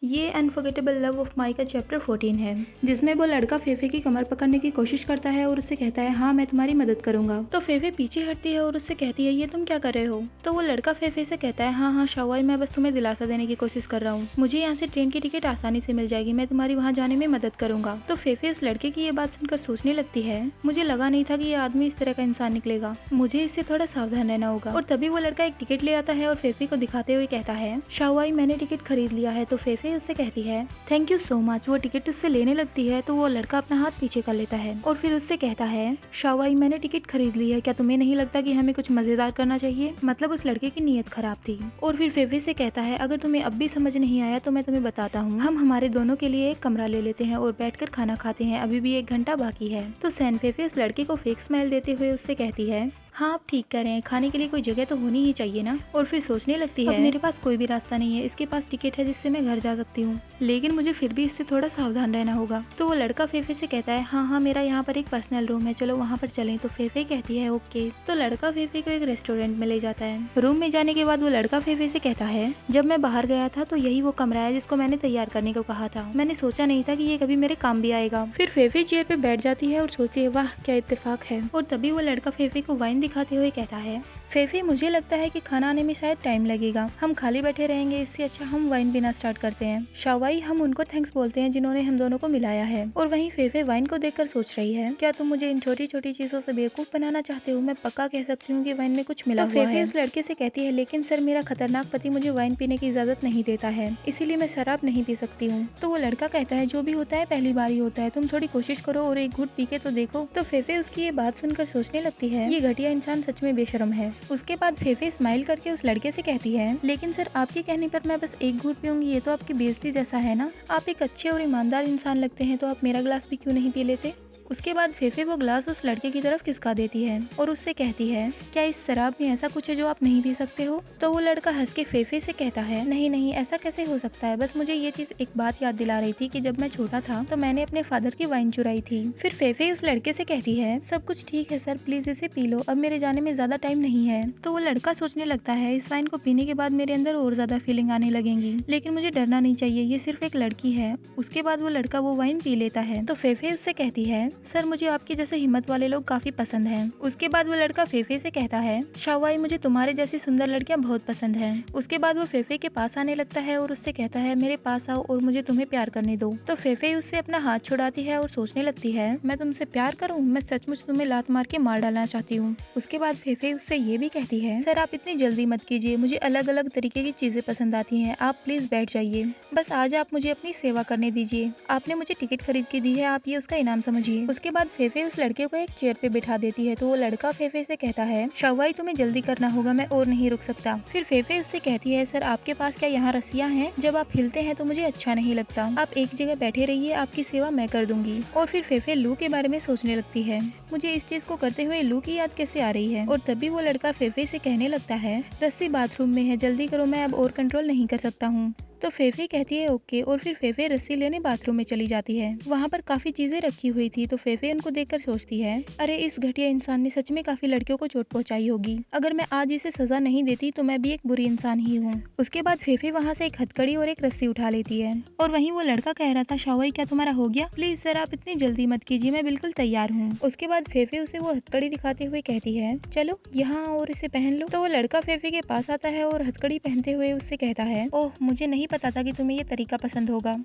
ये unforgettable love of my का chapter 14 है, जिसमें वो लड़का फेफे की कमर पकड़ने की कोशिश करता है और उससे कहता है हाँ मैं तुम्हारी मदद करूंगा। तो फेफे पीछे हटती है और उससे कहती है ये तुम क्या कर रहे हो। तो वो लड़का फेफे से कहता है हाँ शाओवाई, मैं बस तुम्हें दिलासा देने की कोशिश कर रहा हूँ, मुझे यहाँ से ट्रेन की टिकट आसानी से मिल जाएगी, मैं तुम्हारी वहाँ जाने में मदद करूंगा। तो फेफे उस लड़के की ये बात सुनकर सोचने लगती है, मुझे लगा नहीं था कि ये आदमी इस तरह का इंसान निकलेगा, मुझे इससे थोड़ा सावधान रहना होगा। और तभी वो लड़का एक टिकट ले आता है और फेफे को दिखाते हुए कहता है शाओवाई मैंने टिकट खरीद लिया है। तो फेफे उससे कहती है थैंक यू सो मच। वो टिकट उससे लेने लगती है तो वो लड़का अपना हाथ पीछे कर लेता है और फिर उससे कहता है शाओवाई मैंने टिकट खरीद ली है, क्या तुम्हें नहीं लगता कि हमें कुछ मजेदार करना चाहिए। मतलब उस लड़के की नीयत खराब थी। और फिर फेफे से कहता है अगर तुम्हें अब भी समझ नहीं आया तो मैं तुम्हें बताता हूँ, हम हमारे दोनों के लिए एक कमरा ले लेते हैं और बैठकर खाना खाते हैं, अभी भी 1 घंटा बाकी है। तो सैन फेफे उस लड़के को फेक स्माइल देते हुए उससे कहती है हाँ आप ठीक कह रहे हैं, खाने के लिए कोई जगह तो होनी ही चाहिए ना। और फिर सोचने लगती है अब मेरे पास कोई भी रास्ता नहीं है, इसके पास टिकट है जिससे मैं घर जा सकती हूँ, लेकिन मुझे फिर भी इससे थोड़ा सावधान रहना होगा। तो वो लड़का फेफे से कहता है हाँ मेरा यहाँ पर एक पर्सनल रूम है, चलो वहाँ पर चलें। तो फेफे कहती है ओके। तो लड़का फेफे को एक रेस्टोरेंट में ले जाता है। रूम में जाने के बाद वो लड़का फेफे से कहता है जब मैं बाहर गया था तो यही वो कमरा है जिसको मैंने तैयार करने को कहा था, मैंने सोचा नहीं था कि ये कभी मेरे काम भी आएगा। फिर फेफे चेयर पे बैठ जाती है और सोचती है वाह क्या इत्तेफाक है। और तभी वो लड़का फेफे को वाइन दिखाते हुए कहता है फेफे मुझे लगता है कि खाना आने में शायद टाइम लगेगा, हम खाली बैठे रहेंगे, इससे अच्छा हम वाइन पीना स्टार्ट करते हैं। शाओवाई हम उनको थैंक्स बोलते हैं जिन्होंने हम दोनों को मिलाया है। और वहीं फेफे वाइन को देखकर सोच रही है क्या तुम मुझे इन छोटी छोटी चीजों से बेवकूफ बनाना चाहते हो, मैं पक्का कह सकती हूँ कि वाइन में कुछ मिला हुआ है। फेफे उस लड़के से कहती है लेकिन सर मेरा खतरनाक पति मुझे वाइन पीने की इजाजत नहीं देता है, इसीलिए मैं शराब नहीं पी सकती हूँ। तो वो लड़का कहता है जो भी होता है पहली बार ही होता है, तुम थोड़ी कोशिश करो और एक घूंट पी के तो देखो। तो फेफे उसकी ये बात सुनकर सोचने लगती है ये घटिया इंसान सच में बेशरम है। उसके बाद फेफे स्माइल करके उस लड़के से कहती है लेकिन सर आपके कहने पर मैं बस एक घूंट पीऊंगी, ये तो आपकी बेइज्जती जैसा है ना, आप एक अच्छे और ईमानदार इंसान लगते हैं, तो आप मेरा गिलास भी क्यों नहीं पी लेते। उसके बाद फेफे वो ग्लास उस लड़के की तरफ खिसका देती है और उससे कहती है क्या इस शराब में ऐसा कुछ है जो आप नहीं पी सकते हो। तो वो लड़का हंस के फेफे से कहता है नहीं ऐसा कैसे हो सकता है, बस मुझे ये चीज एक बात याद दिला रही थी कि जब मैं छोटा था तो मैंने अपने फादर की वाइन चुराई थी। फिर फेफे उस लड़के से कहती है सब कुछ ठीक है सर, प्लीज इसे पी लो, अब मेरे जाने में ज्यादा टाइम नहीं है। तो वो लड़का सोचने लगता है इस वाइन को पीने के बाद मेरे अंदर और ज्यादा फीलिंग आने लगेंगी, लेकिन मुझे डरना नहीं चाहिए, ये सिर्फ एक लड़की है। उसके बाद वो लड़का वो वाइन पी लेता है। तो फेफे उससे कहती है सर मुझे आपके जैसे हिम्मत वाले लोग काफी पसंद हैं। उसके बाद वो लड़का फेफे से कहता है शाओवाई मुझे तुम्हारे जैसी सुंदर लड़कियां बहुत पसंद हैं। उसके बाद वो फेफे के पास आने लगता है और उससे कहता है मेरे पास आओ और मुझे तुम्हें प्यार करने दो। तो फेफे उससे अपना हाथ छुड़ाती है और सोचने लगती है मैं तुमसे प्यार करूं, मैं सचमुच तुम्हें लात मार के मार डालना चाहती हूँ। उसके बाद फेफे उससे ये भी कहती है सर आप इतनी जल्दी मत कीजिए, मुझे अलग अलग तरीके की चीजें पसंद आती हैं, आप प्लीज बैठ जाइए, बस आज आप मुझे अपनी सेवा करने दीजिए, आपने मुझे टिकट खरीद के दी है, आप ये उसका इनाम समझिए। उसके बाद फेफे उस लड़के को एक चेयर पे बिठा देती है। तो वो लड़का फेफे से कहता है शाओवाई तुम्हें जल्दी करना होगा, मैं और नहीं रुक सकता। फिर फेफे उससे कहती है सर आपके पास क्या यहाँ रस्सियाँ हैं, जब आप हिलते हैं तो मुझे अच्छा नहीं लगता, आप एक जगह बैठे रहिए, आपकी सेवा मैं कर दूंगी। और फिर फेफे लू के बारे में सोचने लगती है मुझे इस चीज को करते हुए लू की याद कैसे आ रही है। और तभी वो लड़का फेफे से कहने लगता है रस्सी बाथरूम में है, जल्दी करो, मैं अब और कंट्रोल नहीं कर सकता हूँ। तो फेफे कहती है ओके और फिर फेफे रस्सी लेने बाथरूम में चली जाती है। वहाँ पर काफी चीजें रखी हुई थी। तो फेफे उनको देखकर सोचती है अरे इस घटिया इंसान ने सच में काफी लड़कियों को चोट पहुंचाई होगी, अगर मैं आज इसे सजा नहीं देती तो मैं भी एक बुरी इंसान ही हूँ। उसके बाद फेफे वहाँ से एक हथकड़ी और एक रस्सी उठा लेती है। और वहीं वो लड़का कह रहा था शाओवाई क्या तुम्हारा हो गया, प्लीज सर आप इतनी जल्दी मत कीजिए, मैं बिल्कुल तैयार हूँ। उसके बाद फेफे उसे वो हथकड़ी दिखाते हुए कहती है चलो यहाँ और इसे पहन लो। तो वो लड़का फेफे के पास आता है और हथकड़ी पहनते हुए उससे कहता है ओह मुझे नहीं पता था कि तुम्हें ये तरीका पसंद होगा,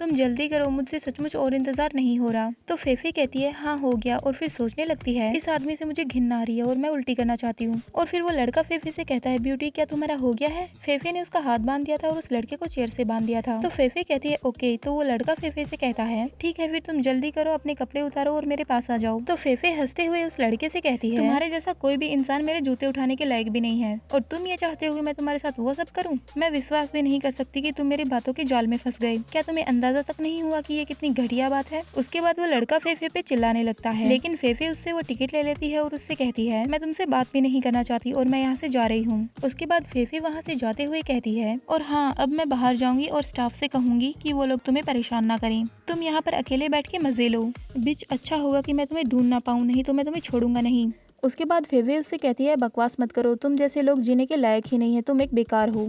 तुम जल्दी करो, मुझसे सचमुच और इंतजार नहीं हो रहा। तो फेफे कहती है हाँ हो गया। और फिर सोचने लगती है इस आदमी से मुझे घिन आ रही है और मैं उल्टी करना चाहती हूँ। और फिर वो लड़का फेफे से कहता है ब्यूटी क्या तुम्हारा हो गया है। फेफे ने उसका हाथ बांध दिया था और उस लड़के को चेयर से बांध दिया था। तो फेफे कहती है ओके। तो वो लड़का फेफे से कहता है ठीक है फिर तुम जल्दी करो, अपने कपड़े उतारो और मेरे पास आ जाओ। तो फेफे हंसते हुए उस लड़के से कहती है तुम्हारे जैसा कोई भी इंसान मेरे जूते उठाने के लायक भी नहीं है और तुम ये चाहते हो कि मैं तुम्हारे साथ वो सब करूँ। मैं विश्वास भी नहीं कर सकती कि तुम मेरी बातों के जाल में फंस गए, क्या तुम्हें अंदाजा तक नहीं हुआ कि ये कितनी घटिया बात है। उसके बाद वो लड़का फेफे पे चिल्लाने लगता है, लेकिन फेफे उससे वो टिकट ले लेती है और उससे कहती है मैं तुमसे बात भी नहीं करना चाहती और मैं यहाँ से जा रही हूँ। उसके बाद फेफे वहाँ से जाते हुए कहती है और हाँ अब मैं बाहर जाऊंगी और स्टाफ से कहूंगी कि वो लोग तुम्हें परेशान ना करें, तुम यहाँ पर अकेले बैठ के मजे लो। बिच अच्छा होगा कि मैं तुम्हें ढूंढ ना पाऊँ, नहीं तो मैं तुम्हें छोड़ूंगा नहीं। उसके बाद फेफे उससे कहती है बकवास मत करो, तुम जैसे लोग जीने के लायक ही नहीं है, तुम एक बेकार हो।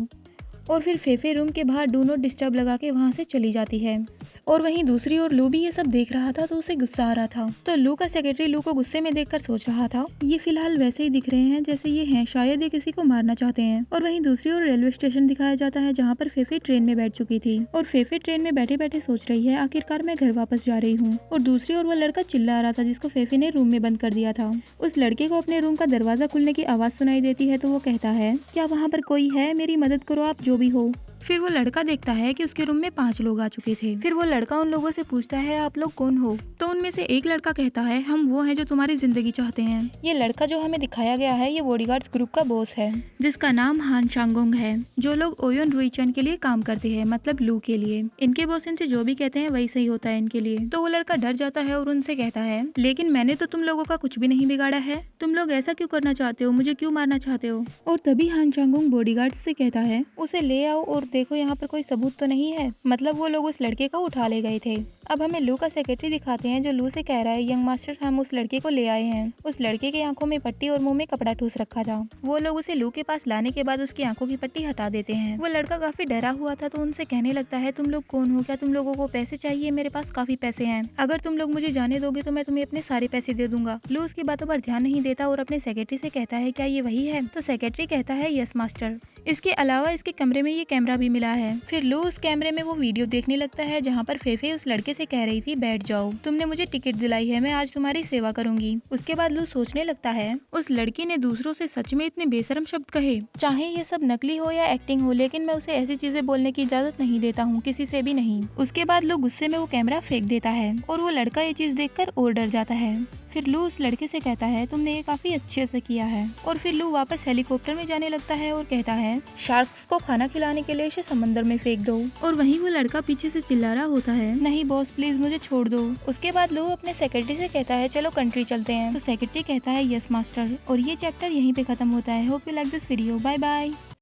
और फिर फेफे रूम के बाहर डू नॉट डिस्टर्ब लगा के वहाँ से चली जाती है। और वहीं दूसरी ओर लू भी ये सब देख रहा था तो उसे गुस्सा आ रहा था। तो लू का सेक्रेटरी लू को गुस्से में देखकर सोच रहा था ये फिलहाल वैसे ही दिख रहे हैं जैसे ये हैं, शायद ये किसी को मारना चाहते हैं। और वहीं दूसरी ओर रेलवे स्टेशन दिखाया जाता है जहाँ पर फेफे ट्रेन में बैठ चुकी थी और फेफे ट्रेन में बैठे बैठे सोच रही है आखिरकार मैं घर वापस जा रही हूँ। और दूसरी ओर वो लड़का चिल्ला रहा था जिसको फेफे ने रूम में बंद कर दिया था। उस लड़के को अपने रूम का दरवाजा खुलने की आवाज सुनाई देती है तो वो कहता है क्या वहाँ पर कोई है, मेरी मदद करो आप जो भी हो। फिर वो लड़का देखता है कि उसके रूम में 5 लोग आ चुके थे। फिर वो लड़का उन लोगों से पूछता है आप लोग कौन हो। तो उनमें से एक लड़का कहता है हम वो हैं जो तुम्हारी जिंदगी चाहते हैं। ये लड़का जो हमें दिखाया गया है ये बॉडीगार्ड्स ग्रुप का बॉस है जिसका नाम हान चांगोंग है, जो लोग ओयोन रुईचन के लिए काम करते हैं, मतलब लू के लिए। इनके बॉस इनसे जो भी कहते हैं वही सही होता है इनके लिए। तो वो लड़का डर जाता है और उनसे कहता है लेकिन मैंने तो तुम लोगों का कुछ भी नहीं बिगाड़ा है, तुम लोग ऐसा क्यों करना चाहते हो, मुझे क्यों मारना चाहते हो। और तभी हान चांगोंग बॉडीगार्ड्स से कहता है उसे ले आओ और देखो यहाँ पर कोई सबूत तो नहीं है। मतलब वो लोग उस लड़के को उठा ले गए थे। अब हमें लू का सेक्रेटरी दिखाते हैं जो लू से कह रहा है यंग मास्टर हम उस लड़के को ले आए हैं। उस लड़के की आंखों में पट्टी और मुंह में कपड़ा ठूस रखा था। वो लोग उसे लू के पास लाने के बाद उसकी आंखों की पट्टी हटा देते हैं। वो लड़का काफी डरा हुआ था तो उनसे कहने लगता है तुम लोग कौन हो, क्या तुम लोगों को पैसे चाहिए, मेरे पास काफी पैसे हैं, अगर तुम लोग मुझे जाने दोगे तो मैं तुम्हें अपने सारे पैसे दे दूंगा। लू उसकी बातों पर ध्यान नहीं देता और अपने सेक्रेटरी से कहता है क्या ये वही है। तो सेक्रेटरी कहता है यस मास्टर, इसके अलावा इसके कमरे में ये कैमरा भी मिला है। फिर लू उस कैमरे में वो वीडियो देखने लगता है जहाँ पर फेफे उस लड़के से कह रही थी बैठ जाओ, तुमने मुझे टिकट दिलाई है, मैं आज तुम्हारी सेवा करूंगी। उसके बाद लू सोचने लगता है उस लड़की ने दूसरों से सच में इतने बेशरम शब्द कहे, चाहे ये सब नकली हो या एक्टिंग हो, लेकिन मैं उसे ऐसी चीजें बोलने की इजाजत नहीं देता हूँ, किसी से भी नहीं। उसके बाद लू गुस्से में वो कैमरा फेंक देता है और वो लड़का ये चीज देखकर और डर जाता है। फिर लू उस लड़के से कहता है तुमने ये काफी अच्छे से किया है। और फिर लू वापस हेलीकॉप्टर में जाने लगता है और कहता है शार्क्स को खाना खिलाने के लिए इसे समंदर में फेंक दो। और वहीं वो लड़का पीछे से चिल्ला रहा होता है नहीं बॉस प्लीज मुझे छोड़ दो। उसके बाद लू अपने सेक्रेटरी से कहता है चलो कंट्री चलते हैं। तो सेक्रेटरी कहता है यस मास्टर। और ये चैप्टर यहीं पे खत्म होता है। Hope you like this video. Bye bye.